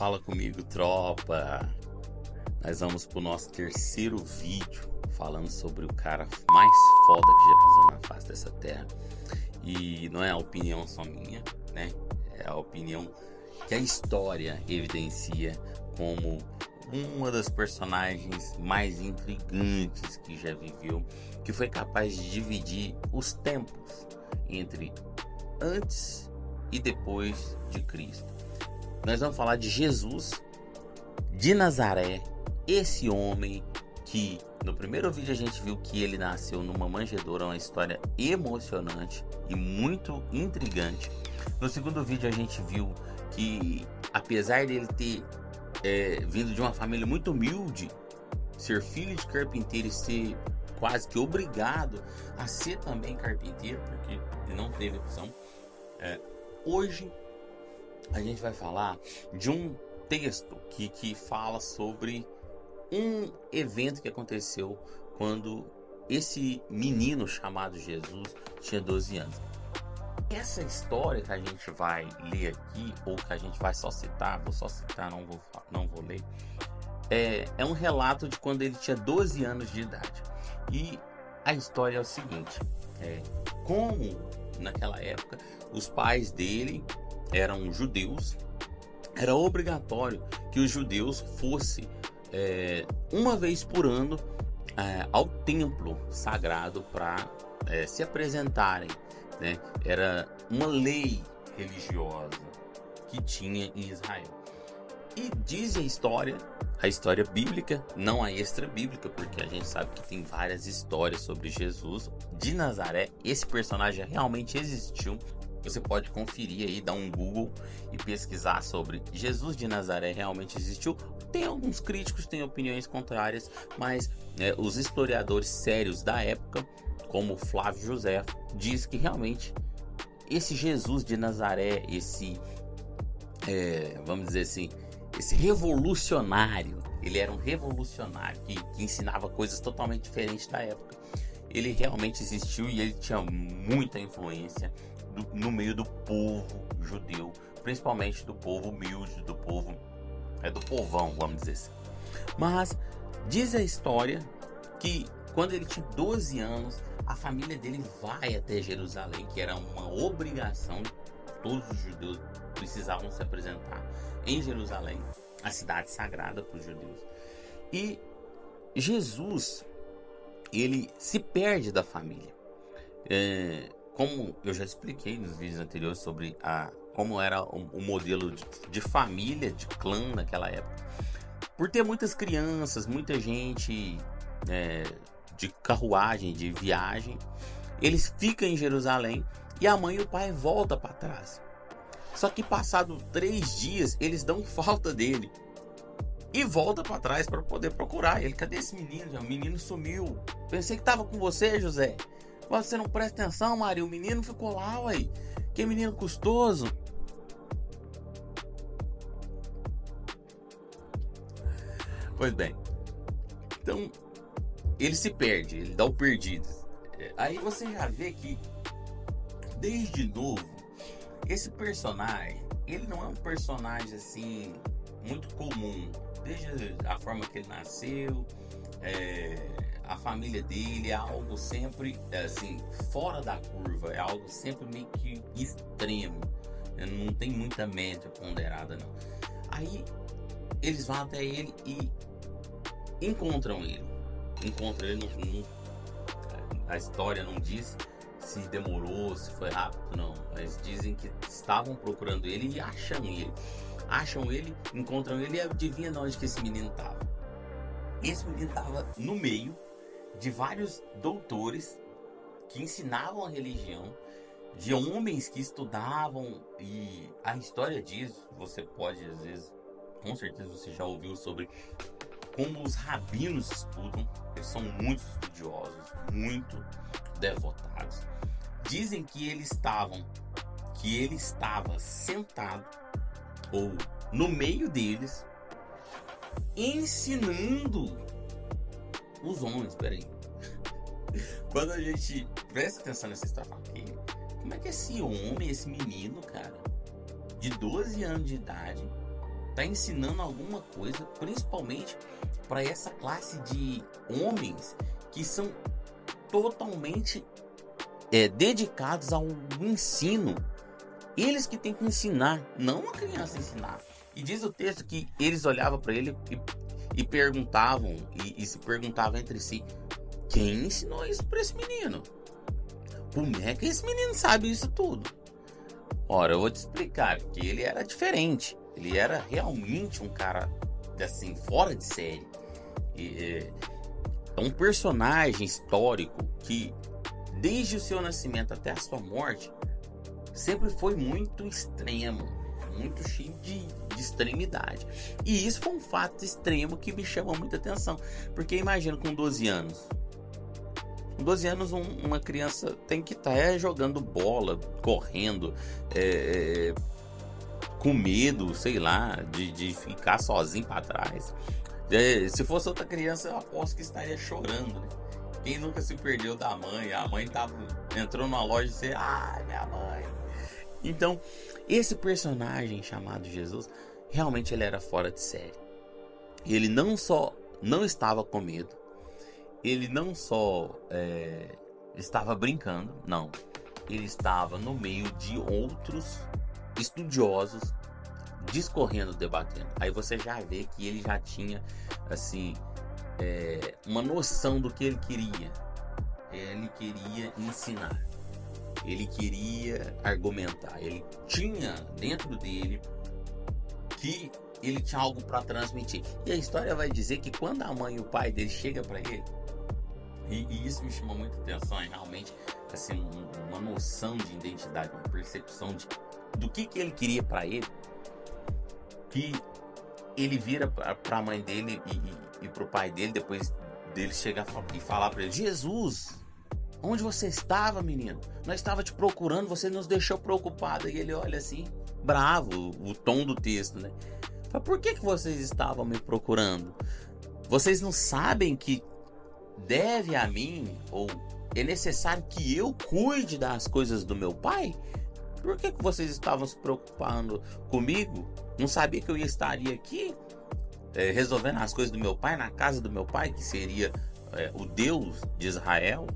Fala comigo, tropa. Nós vamos pro nosso terceiro vídeo falando sobre o cara mais foda que já pisou na face dessa terra. E não é a opinião só minha, né? É a opinião que a história evidencia como uma das personagens mais intrigantes que já viveu, que foi capaz de dividir os tempos entre antes e depois de Cristo. Nós vamos falar de Jesus de Nazaré, esse homem que no primeiro vídeo a gente viu que ele nasceu numa manjedoura, uma história emocionante e muito intrigante. No segundo vídeo a gente viu que, apesar dele ter vindo de uma família muito humilde, ser filho de carpinteiro e ser quase que obrigado a ser também carpinteiro, porque ele não teve opção. Hoje a gente vai falar de um texto que fala sobre um evento que aconteceu quando esse menino chamado Jesus tinha 12 anos. Essa história que a gente vai ler aqui, ou que a gente vai só citar, vou só citar, não vou ler, é um relato de quando ele tinha 12 anos de idade. E a história é o seguinte: como naquela época os pais dele eram judeus, era obrigatório que os judeus fossem uma vez por ano ao templo sagrado para se apresentarem, né? Era uma lei religiosa que tinha em Israel. E diz a história bíblica, não a extra bíblica, porque a gente sabe que tem várias histórias sobre Jesus de Nazaré. Esse personagem realmente existiu. Você pode conferir aí, dar um Google e pesquisar sobre Jesus de Nazaré realmente existiu. Tem alguns críticos, tem opiniões contrárias, mas os historiadores sérios da época, como Flávio José, diz que realmente esse Jesus de Nazaré, esse, vamos dizer assim, esse revolucionário, ele era um revolucionário que ensinava coisas totalmente diferentes da época. Ele realmente existiu e ele tinha muita influência no meio do povo judeu, principalmente do povo humilde, do povo, do povão, vamos dizer assim. Mas diz a história que quando ele tinha 12 anos, a família dele vai até Jerusalém, que era uma obrigação, todos os judeus precisavam se apresentar em Jerusalém, a cidade sagrada para os judeus. E Jesus, ele se perde da família. Como eu já expliquei nos vídeos anteriores sobre como era o modelo de família, de clã naquela época. Por ter muitas crianças, muita gente de carruagem, de viagem, eles ficam em Jerusalém e a mãe e o pai voltam para trás. Só que passado 3 dias, eles dão falta dele e volta para trás para poder procurar ele. Cadê esse menino? O menino sumiu. Pensei que tava com você, José. Você não presta atenção, Maria. O menino ficou lá, uai. Que menino custoso. Pois bem. Então, ele se perde. Ele dá o perdido. Aí você já vê que, desde novo, esse personagem, ele não é um personagem assim muito comum. Desde a forma que ele nasceu, a família dele é algo sempre assim fora da curva, é algo sempre meio que extremo, não tem muita média ponderada não. Aí eles vão até ele e encontram ele. A história não diz se demorou, se foi rápido, não, mas dizem que estavam procurando ele e acham ele, encontram ele, e adivinha onde que esse menino estava? Esse menino estava no meio de vários doutores que ensinavam a religião, de homens que estudavam, e a história diz, você pode às vezes, com certeza você já ouviu sobre como os rabinos estudam, eles são muito estudiosos, muito devotados. Dizem que ele estava sentado ou no meio deles, ensinando os homens. Peraí, quando a gente presta atenção nessa história, como é que esse homem, esse menino, cara, de 12 anos de idade, está ensinando alguma coisa, principalmente para essa classe de homens que são totalmente dedicados ao ensino. Eles que têm que ensinar, não a criança ensinar. E diz o texto que eles olhavam para ele e perguntavam, e se perguntavam entre si: quem ensinou isso para esse menino? Como é que esse menino sabe isso tudo? Ora, eu vou te explicar que ele era diferente. Ele era realmente um cara assim, fora de série. É um personagem histórico que, desde o seu nascimento até a sua morte, sempre foi muito extremo, muito cheio de extremidade. E isso foi um fato extremo que me chama muita atenção. Porque imagina, com 12 anos. Com 12 anos, uma criança tem que estar jogando bola, correndo, com medo, sei lá, de ficar sozinho para trás. Se fosse outra criança, eu aposto que estaria chorando, né? Quem nunca se perdeu da mãe? A mãe entrou numa loja e disse: ai, minha mãe. Então, esse personagem chamado Jesus, realmente ele era fora de série. Ele não só não estava com medo, ele não só estava brincando, não. Ele estava no meio de outros estudiosos, discorrendo, debatendo. Aí você já vê que ele já tinha, assim, uma noção do que ele queria. Ele queria ensinar. Ele queria argumentar. Ele tinha dentro dele que ele tinha algo para transmitir. E a história vai dizer que quando a mãe e o pai dele chegam para ele, e isso me chamou muita atenção, realmente, assim, uma noção de identidade, uma percepção do que ele queria para ele, que ele vira para a mãe dele e para o pai dele, depois dele chegar e falar para ele: Jesus, onde você estava, menino? Nós estávamos te procurando, você nos deixou preocupado. E ele olha assim, bravo, o tom do texto, né? Fala: por que vocês estavam me procurando? Vocês não sabem que deve a mim, ou é necessário que eu cuide das coisas do meu pai? Por que vocês estavam se preocupando comigo? Não sabia que eu estaria aqui resolvendo as coisas do meu pai, na casa do meu pai, que seria o Deus de Israel,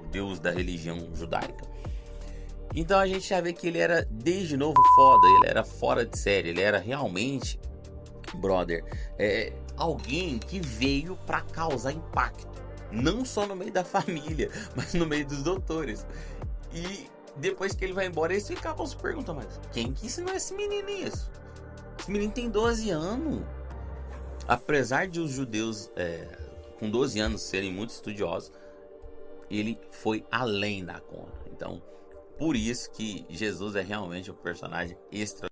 o Deus da religião judaica? Então a gente já vê que ele era desde novo foda, ele era fora de série, ele era realmente, brother, alguém que veio para causar impacto, não só no meio da família, mas no meio dos doutores. E depois que ele vai embora, eles ficavam se perguntando: mas quem que ensinou esse menino isso? Esse menino tem 12 anos. Apesar de os judeus com 12 anos serem muito estudiosos, ele foi além da conta. Então, por isso que Jesus é realmente um personagem extra.